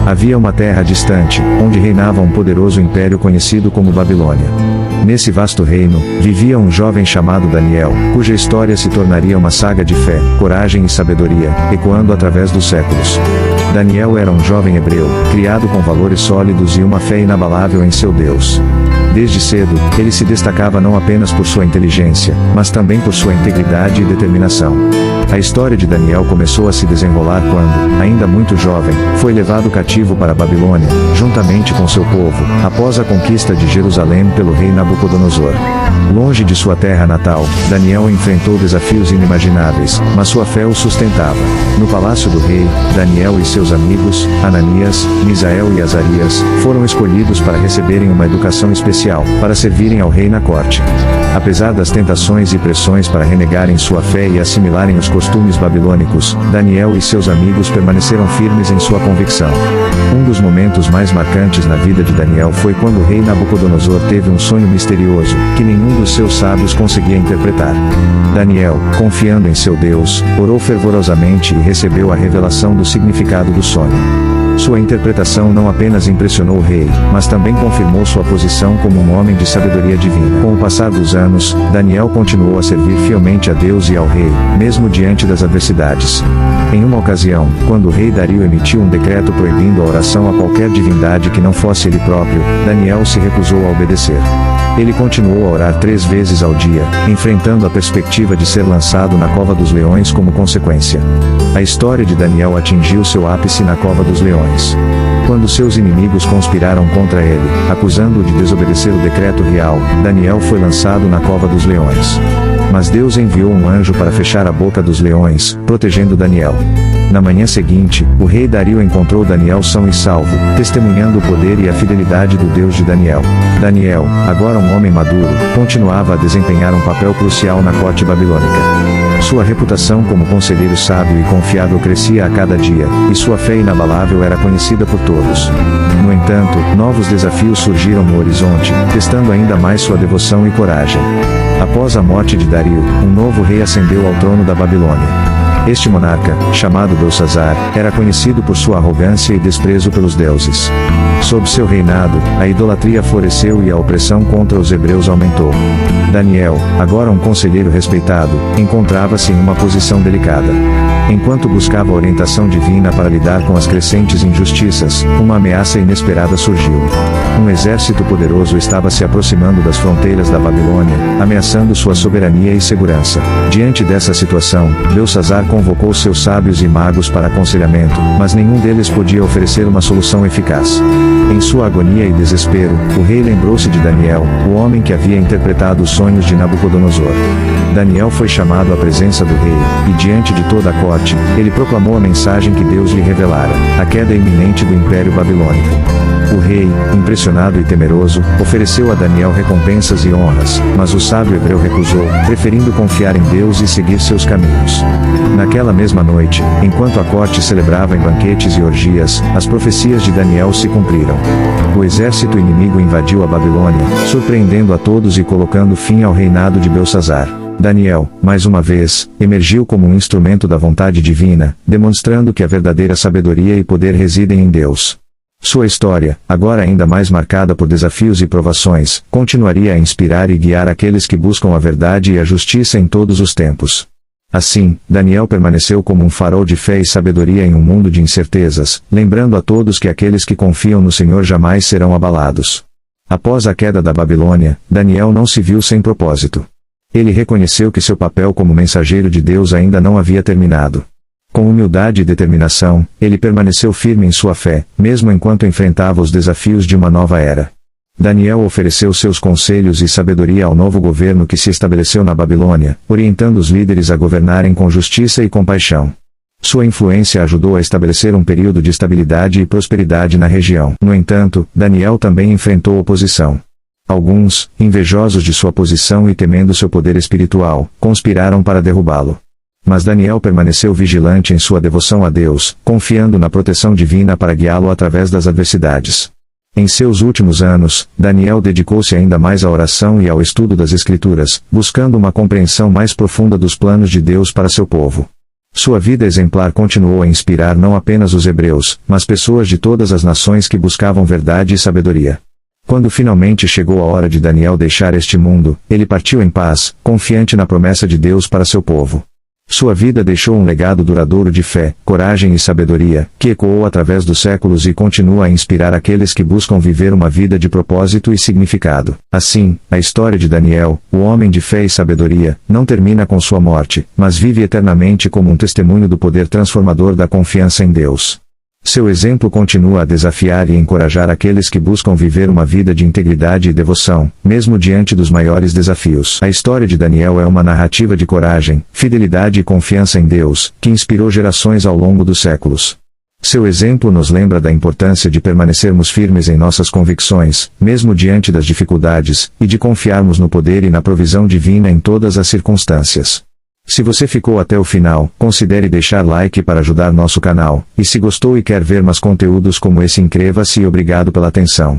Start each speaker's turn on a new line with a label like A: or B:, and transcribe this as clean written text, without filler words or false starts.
A: Havia uma terra distante, onde reinava um poderoso império conhecido como Babilônia. Nesse vasto reino, vivia um jovem chamado Daniel, cuja história se tornaria uma saga de fé, coragem e sabedoria, ecoando através dos séculos. Daniel era um jovem hebreu, criado com valores sólidos e uma fé inabalável em seu Deus. Desde cedo, ele se destacava não apenas por sua inteligência, mas também por sua integridade e determinação. A história de Daniel começou a se desenrolar quando, ainda muito jovem, foi levado cativo para a Babilônia, juntamente com seu povo, após a conquista de Jerusalém pelo rei Nabucodonosor. Longe de sua terra natal, Daniel enfrentou desafios inimagináveis, mas sua fé o sustentava. No palácio do rei, Daniel e seus amigos, Ananias, Misael e Azarias, foram escolhidos para receberem uma educação especial, para servirem ao rei na corte. Apesar das tentações e pressões para renegarem sua fé e assimilarem os costumes babilônicos, Daniel e seus amigos permaneceram firmes em sua convicção. Um dos momentos mais marcantes na vida de Daniel foi quando o rei Nabucodonosor teve um sonho misterioso, que nenhum dos seus sábios conseguia interpretar. Daniel, confiando em seu Deus, orou fervorosamente e recebeu a revelação do significado do sonho. Sua interpretação não apenas impressionou o rei, mas também confirmou sua posição como um homem de sabedoria divina. Com o passar dos anos, Daniel continuou a servir fielmente a Deus e ao rei, mesmo diante das adversidades. Em uma ocasião, quando o rei Dario emitiu um decreto proibindo a oração a qualquer divindade que não fosse ele próprio, Daniel se recusou a obedecer. Ele continuou a orar 3 vezes ao dia, enfrentando a perspectiva de ser lançado na cova dos leões como consequência. A história de Daniel atingiu seu ápice na cova dos leões. Quando seus inimigos conspiraram contra ele, acusando-o de desobedecer o decreto real, Daniel foi lançado na cova dos leões. Mas Deus enviou um anjo para fechar a boca dos leões, protegendo Daniel. Na manhã seguinte, o rei Dario encontrou Daniel são e salvo, testemunhando o poder e a fidelidade do Deus de Daniel. Daniel, agora um homem maduro, continuava a desempenhar um papel crucial na corte babilônica. Sua reputação como conselheiro sábio e confiável crescia a cada dia, e sua fé inabalável era conhecida por todos. No entanto, novos desafios surgiram no horizonte, testando ainda mais sua devoção e coragem. Após a morte de Dario, um novo rei ascendeu ao trono da Babilônia. Este monarca, chamado Belsazar, era conhecido por sua arrogância e desprezo pelos deuses. Sob seu reinado, a idolatria floresceu e a opressão contra os hebreus aumentou. Daniel, agora um conselheiro respeitado, encontrava-se em uma posição delicada. Enquanto buscava orientação divina para lidar com as crescentes injustiças, uma ameaça inesperada surgiu. Um exército poderoso estava se aproximando das fronteiras da Babilônia, ameaçando sua soberania e segurança. Diante dessa situação, Belsazar convocou seus sábios e magos para aconselhamento, mas nenhum deles podia oferecer uma solução eficaz. Em sua agonia e desespero, o rei lembrou-se de Daniel, o homem que havia interpretado os sonhos de Nabucodonosor. Daniel foi chamado à presença do rei, e diante de toda a corte, ele proclamou a mensagem que Deus lhe revelara: a queda iminente do Império Babilônico. O rei, impressionado e temeroso, ofereceu a Daniel recompensas e honras, mas o sábio hebreu recusou, preferindo confiar em Deus e seguir seus caminhos. Naquela mesma noite, enquanto a corte celebrava em banquetes e orgias, as profecias de Daniel se cumpriram. O exército inimigo invadiu a Babilônia, surpreendendo a todos e colocando fim ao reinado de Belsazar. Daniel, mais uma vez, emergiu como um instrumento da vontade divina, demonstrando que a verdadeira sabedoria e poder residem em Deus. Sua história, agora ainda mais marcada por desafios e provações, continuaria a inspirar e guiar aqueles que buscam a verdade e a justiça em todos os tempos. Assim, Daniel permaneceu como um farol de fé e sabedoria em um mundo de incertezas, lembrando a todos que aqueles que confiam no Senhor jamais serão abalados. Após a queda da Babilônia, Daniel não se viu sem propósito. Ele reconheceu que seu papel como mensageiro de Deus ainda não havia terminado. Com humildade e determinação, ele permaneceu firme em sua fé, mesmo enquanto enfrentava os desafios de uma nova era. Daniel ofereceu seus conselhos e sabedoria ao novo governo que se estabeleceu na Babilônia, orientando os líderes a governarem com justiça e compaixão. Sua influência ajudou a estabelecer um período de estabilidade e prosperidade na região. No entanto, Daniel também enfrentou oposição. Alguns, invejosos de sua posição e temendo seu poder espiritual, conspiraram para derrubá-lo. Mas Daniel permaneceu vigilante em sua devoção a Deus, confiando na proteção divina para guiá-lo através das adversidades. Em seus últimos anos, Daniel dedicou-se ainda mais à oração e ao estudo das Escrituras, buscando uma compreensão mais profunda dos planos de Deus para seu povo. Sua vida exemplar continuou a inspirar não apenas os hebreus, mas pessoas de todas as nações que buscavam verdade e sabedoria. Quando finalmente chegou a hora de Daniel deixar este mundo, ele partiu em paz, confiante na promessa de Deus para seu povo. Sua vida deixou um legado duradouro de fé, coragem e sabedoria, que ecoou através dos séculos e continua a inspirar aqueles que buscam viver uma vida de propósito e significado. Assim, a história de Daniel, o homem de fé e sabedoria, não termina com sua morte, mas vive eternamente como um testemunho do poder transformador da confiança em Deus. Seu exemplo continua a desafiar e encorajar aqueles que buscam viver uma vida de integridade e devoção, mesmo diante dos maiores desafios. A história de Daniel é uma narrativa de coragem, fidelidade e confiança em Deus, que inspirou gerações ao longo dos séculos. Seu exemplo nos lembra da importância de permanecermos firmes em nossas convicções, mesmo diante das dificuldades, e de confiarmos no poder e na provisão divina em todas as circunstâncias. Se você ficou até o final, considere deixar like para ajudar nosso canal, e se gostou e quer ver mais conteúdos como esse, inscreva-se e obrigado pela atenção.